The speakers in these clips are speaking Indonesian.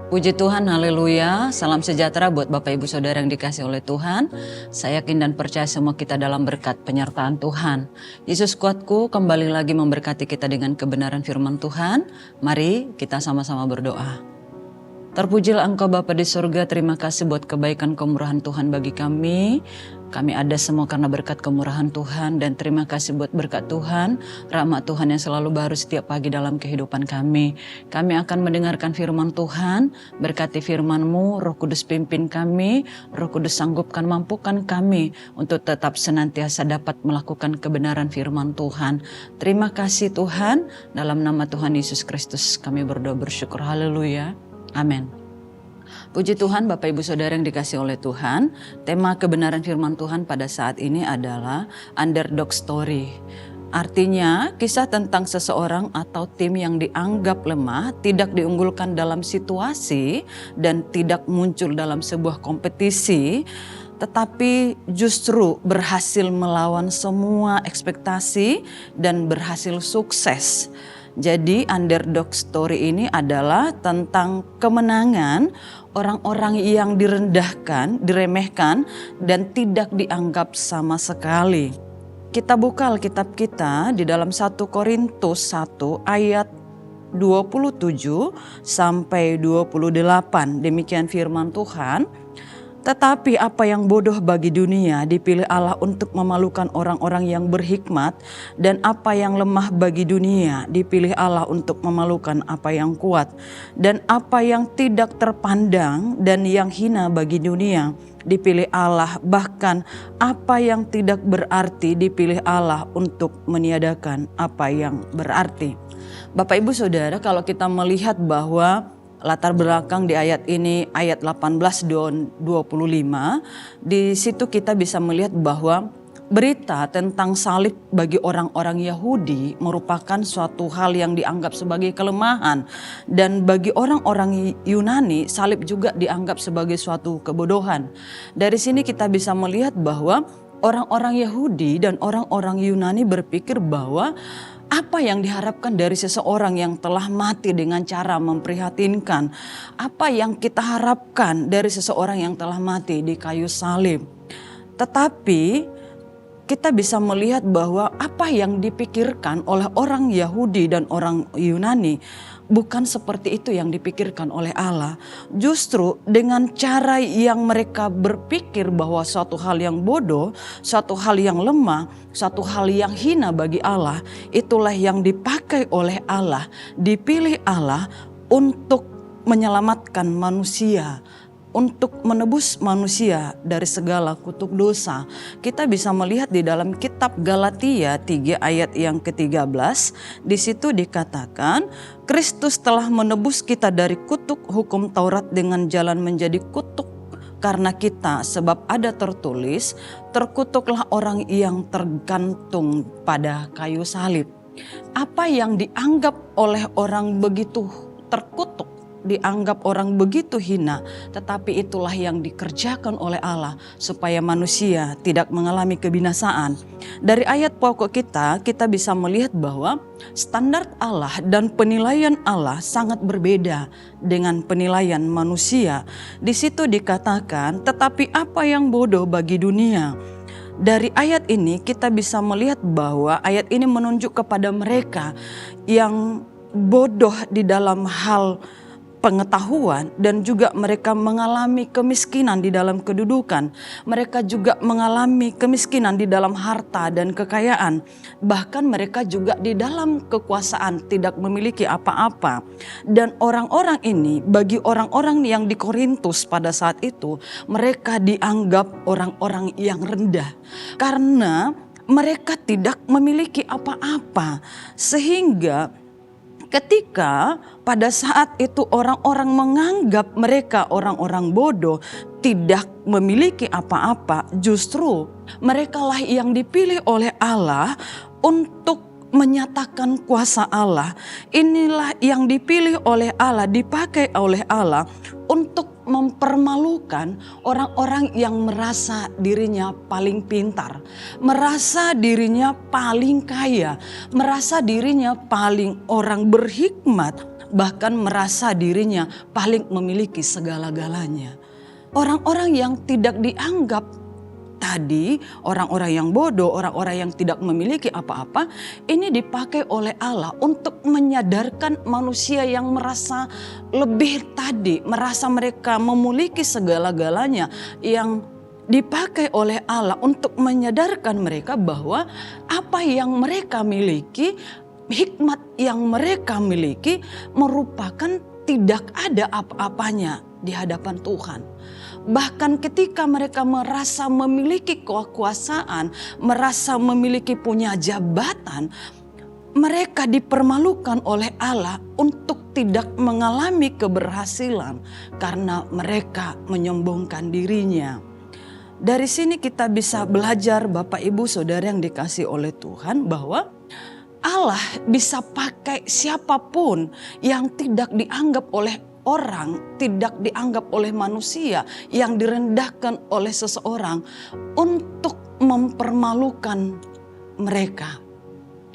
Puji Tuhan, haleluya. Salam sejahtera buat Bapak Ibu Saudara yang dikasih oleh Tuhan. Saya yakin dan percaya semua kita dalam berkat penyertaan Tuhan. Yesus kuatku kembali lagi memberkati kita dengan kebenaran firman Tuhan. Mari kita sama-sama berdoa. Terpujilah Engkau Bapa di surga, terima kasih buat kebaikan kemurahan Tuhan bagi kami. Kami ada semua karena berkat kemurahan Tuhan, dan terima kasih buat berkat Tuhan, rahmat Tuhan yang selalu baru setiap pagi dalam kehidupan kami. Kami akan mendengarkan firman Tuhan, berkati firman-Mu, Roh Kudus pimpin kami, Roh Kudus sanggupkan, mampukan kami untuk tetap senantiasa dapat melakukan kebenaran firman Tuhan. Terima kasih Tuhan, dalam nama Tuhan Yesus Kristus kami berdoa bersyukur, haleluya. Amin. Puji Tuhan, Bapak Ibu Saudara yang dikasih oleh Tuhan. Tema kebenaran firman Tuhan pada saat ini adalah underdog story. Artinya kisah tentang seseorang atau tim yang dianggap lemah, tidak diunggulkan dalam situasi dan tidak muncul dalam sebuah kompetisi, tetapi justru berhasil melawan semua ekspektasi dan berhasil sukses. Jadi underdog story ini adalah tentang kemenangan orang-orang yang direndahkan, diremehkan, dan tidak dianggap sama sekali. Kita buka Alkitab kita di dalam 1 Korintus 1 ayat 27 sampai 28. Demikian firman Tuhan. Tetapi apa yang bodoh bagi dunia dipilih Allah untuk memalukan orang-orang yang berhikmat, dan apa yang lemah bagi dunia dipilih Allah untuk memalukan apa yang kuat, dan apa yang tidak terpandang dan yang hina bagi dunia dipilih Allah, bahkan apa yang tidak berarti dipilih Allah untuk meniadakan apa yang berarti. Bapak Ibu Saudara, kalau kita melihat bahwa latar belakang di ayat ini, ayat 18 dan 25, di situ kita bisa melihat bahwa berita tentang salib bagi orang-orang Yahudi merupakan suatu hal yang dianggap sebagai kelemahan. Dan bagi orang-orang Yunani, salib juga dianggap sebagai suatu kebodohan. Dari sini kita bisa melihat bahwa orang-orang Yahudi dan orang-orang Yunani berpikir bahwa apa yang diharapkan dari seseorang yang telah mati dengan cara memprihatinkan? Apa yang kita harapkan dari seseorang yang telah mati di kayu salib? Tetapi kita bisa melihat bahwa apa yang dipikirkan oleh orang Yahudi dan orang Yunani bukan seperti itu yang dipikirkan oleh Allah. Justru dengan cara yang mereka berpikir bahwa suatu hal yang bodoh, suatu hal yang lemah, suatu hal yang hina bagi Allah, itulah yang dipakai oleh Allah, dipilih Allah untuk menyelamatkan manusia, untuk menebus manusia dari segala kutuk dosa. Kita bisa melihat di dalam kitab Galatia 3 ayat yang ke-13, di situ dikatakan Kristus telah menebus kita dari kutuk hukum Taurat dengan jalan menjadi kutuk karena kita, sebab ada tertulis, terkutuklah orang yang tergantung pada kayu salib. Apa yang dianggap oleh orang begitu terkutuk, dianggap orang begitu hina, tetapi itulah yang dikerjakan oleh Allah supaya manusia tidak mengalami kebinasaan. Dari ayat pokok kita bisa melihat bahwa standar Allah dan penilaian Allah sangat berbeda dengan penilaian manusia. Di situ dikatakan, tetapi apa yang bodoh bagi dunia. Dari ayat ini kita bisa melihat bahwa ayat ini menunjuk kepada mereka yang bodoh di dalam hal pengetahuan, dan juga mereka mengalami kemiskinan di dalam kedudukan. Mereka juga mengalami kemiskinan di dalam harta dan kekayaan. Bahkan mereka juga di dalam kekuasaan tidak memiliki apa-apa. Dan orang-orang ini, bagi orang-orang yang di Korintus pada saat itu, mereka dianggap orang-orang yang rendah. Karena mereka tidak memiliki apa-apa. Sehingga ketika pada saat itu orang-orang menganggap mereka orang-orang bodoh, tidak memiliki apa-apa, justru merekalah yang dipilih oleh Allah untuk menyatakan kuasa Allah. Inilah yang dipilih oleh Allah, dipakai oleh Allah untuk mempermalukan orang-orang yang merasa dirinya paling pintar, merasa dirinya paling kaya, merasa dirinya paling orang berhikmat, bahkan merasa dirinya paling memiliki segala-galanya. Orang-orang yang tidak dianggap tadi, orang-orang yang bodoh, orang-orang yang tidak memiliki apa-apa, ini dipakai oleh Allah untuk menyadarkan manusia yang merasa lebih tadi, merasa mereka memiliki segala-galanya, yang dipakai oleh Allah untuk menyadarkan mereka bahwa apa yang mereka miliki, hikmat yang mereka miliki merupakan tidak ada apa-apanya di hadapan Tuhan. Bahkan ketika mereka merasa memiliki kekuasaan, merasa memiliki punya jabatan, mereka dipermalukan oleh Allah untuk tidak mengalami keberhasilan karena mereka menyombongkan dirinya. Dari sini kita bisa belajar Bapak Ibu Saudara yang dikasih oleh Tuhan bahwa Allah bisa pakai siapapun yang tidak dianggap oleh orang, tidak dianggap oleh manusia, yang direndahkan oleh seseorang untuk mempermalukan mereka.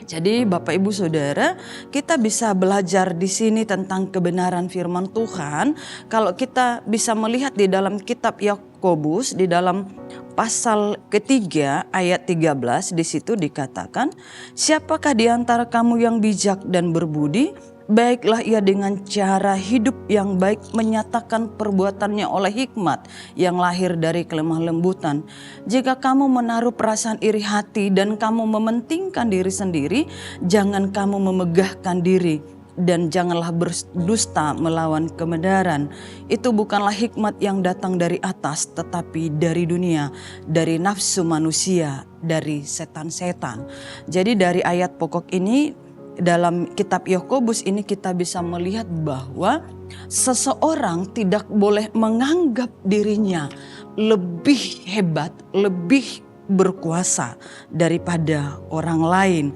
Jadi Bapak Ibu Saudara, kita bisa belajar di sini tentang kebenaran firman Tuhan. Kalau kita bisa melihat di dalam kitab Yakobus, di dalam pasal ketiga ayat 13, di situ dikatakan, siapakah di antara kamu yang bijak dan berbudi? Baiklah ia dengan cara hidup yang baik menyatakan perbuatannya oleh hikmat yang lahir dari kelemah lembutan. Jika kamu menaruh perasaan iri hati dan kamu mementingkan diri sendiri, jangan kamu memegahkan diri dan janganlah berdusta melawan kebenaran. Itu bukanlah hikmat yang datang dari atas, tetapi dari dunia, dari nafsu manusia, dari setan-setan. Jadi dari ayat pokok ini, dalam kitab Yakobus ini kita bisa melihat bahwa seseorang tidak boleh menganggap dirinya lebih hebat, lebih berkuasa daripada orang lain.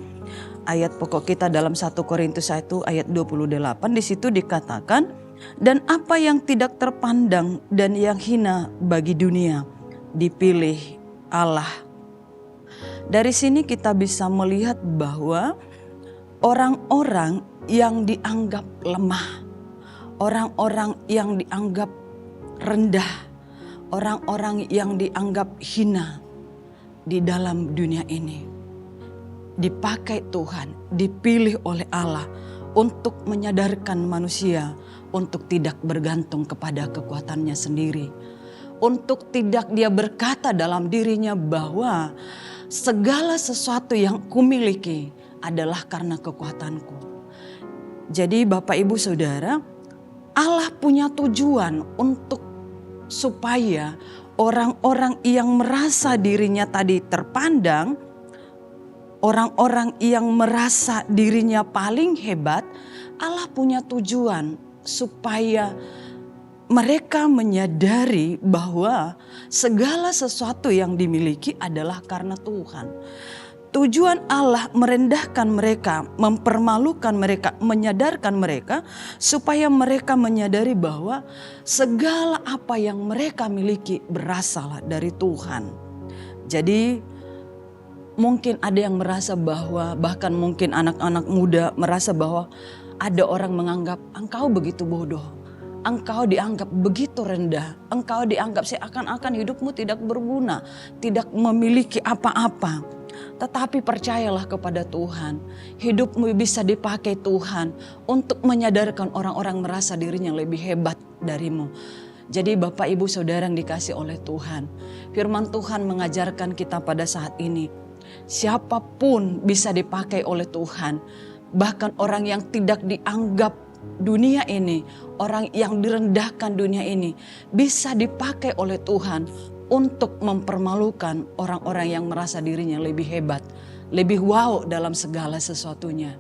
Ayat pokok kita dalam 1 Korintus 1 ayat 28, di situ dikatakan, dan apa yang tidak terpandang dan yang hina bagi dunia dipilih Allah. Dari sini kita bisa melihat bahwa orang-orang yang dianggap lemah, orang-orang yang dianggap rendah, orang-orang yang dianggap hina di dalam dunia ini dipakai Tuhan, dipilih oleh Allah untuk menyadarkan manusia untuk tidak bergantung kepada kekuatannya sendiri. Untuk tidak dia berkata dalam dirinya bahwa segala sesuatu yang kumiliki adalah karena kekuatanku. Jadi Bapak Ibu Saudara, Allah punya tujuan untuk supaya orang-orang yang merasa dirinya tadi terpandang, orang-orang yang merasa dirinya paling hebat, Allah punya tujuan supaya mereka menyadari bahwa segala sesuatu yang dimiliki adalah karena Tuhan. Tujuan Allah merendahkan mereka, mempermalukan mereka, menyadarkan mereka supaya mereka menyadari bahwa segala apa yang mereka miliki berasal dari Tuhan. Jadi mungkin ada yang merasa bahwa, bahkan mungkin anak-anak muda merasa bahwa ada orang menganggap engkau begitu bodoh. Engkau dianggap begitu rendah, engkau dianggap seakan-akan hidupmu tidak berguna, tidak memiliki apa-apa. Tetapi percayalah kepada Tuhan, hidupmu bisa dipakai Tuhan untuk menyadarkan orang-orang merasa dirinya lebih hebat darimu. Jadi Bapak Ibu Saudara yang dikasih oleh Tuhan, firman Tuhan mengajarkan kita pada saat ini, siapapun bisa dipakai oleh Tuhan, bahkan orang yang tidak dianggap dunia ini, orang yang direndahkan dunia ini bisa dipakai oleh Tuhan untuk mempermalukan orang-orang yang merasa dirinya lebih hebat, lebih wow dalam segala sesuatunya.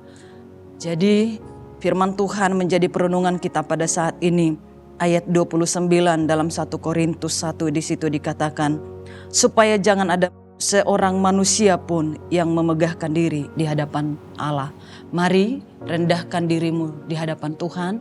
Jadi firman Tuhan menjadi perenungan kita pada saat ini. Ayat 29 dalam 1 Korintus 1 di situ dikatakan, supaya jangan ada seorang manusia pun yang memegahkan diri di hadapan Allah. Mari rendahkan dirimu di hadapan Tuhan.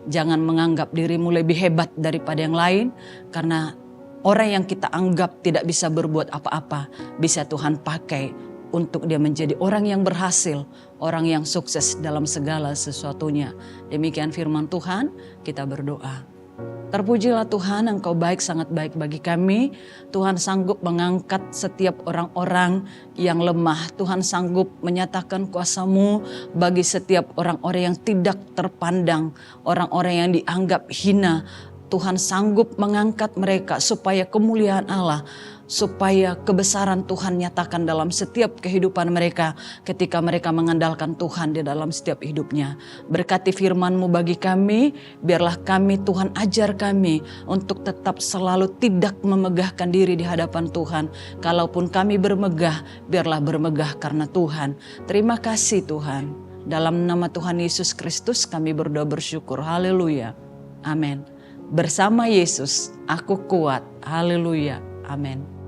Jangan menganggap dirimu lebih hebat daripada yang lain. Karena orang yang kita anggap tidak bisa berbuat apa-apa, bisa Tuhan pakai untuk dia menjadi orang yang berhasil, orang yang sukses dalam segala sesuatunya. Demikian firman Tuhan, kita berdoa. Terpujilah Tuhan, Engkau baik, sangat baik bagi kami. Tuhan sanggup mengangkat setiap orang-orang yang lemah. Tuhan sanggup menyatakan kuasa-Mu bagi setiap orang-orang yang tidak terpandang, orang-orang yang dianggap hina. Tuhan sanggup mengangkat mereka supaya kemuliaan Allah, supaya kebesaran Tuhan nyatakan dalam setiap kehidupan mereka ketika mereka mengandalkan Tuhan di dalam setiap hidupnya. Berkati firman-Mu bagi kami, biarlah kami, Tuhan ajar kami untuk tetap selalu tidak memegahkan diri di hadapan Tuhan. Kalaupun kami bermegah, biarlah bermegah karena Tuhan. Terima kasih Tuhan. Dalam nama Tuhan Yesus Kristus kami berdoa bersyukur. Haleluya. Amin. Bersama Yesus, aku kuat. Haleluya. Amin.